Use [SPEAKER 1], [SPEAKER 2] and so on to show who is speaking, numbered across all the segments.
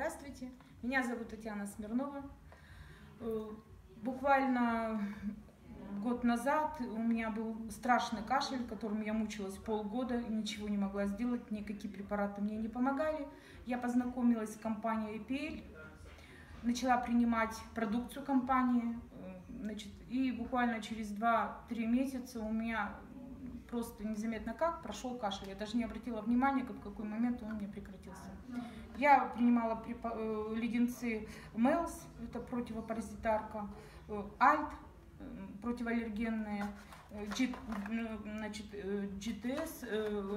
[SPEAKER 1] Здравствуйте, меня зовут Татьяна Смирнова. Буквально год назад у меня был страшный кашель, которым я мучилась полгода, ничего не могла сделать, никакие препараты мне не помогали. Я познакомилась с компанией EPL, начала принимать продукцию компании, и буквально через 2-3 месяца у меня просто незаметно как прошел кашель. Я даже не обратила внимания, в какой момент он у меня прекратился. Я принимала леденцы Мелс, это противопаразитарка, Альт, противоаллергенные, GTS,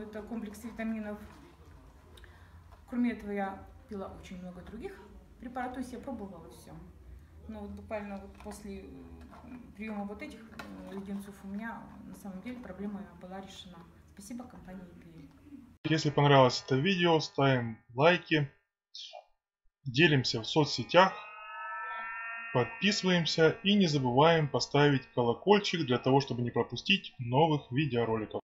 [SPEAKER 1] это комплекс витаминов. Кроме этого я пила очень много других препаратов, то есть я пробовала все. Но вот буквально после приема вот этих леденцов у меня на самом деле проблема была решена. Спасибо компании EPL.
[SPEAKER 2] Если понравилось это видео, ставим лайки, делимся в соцсетях, подписываемся и не забываем поставить колокольчик для того, чтобы не пропустить новых видеороликов.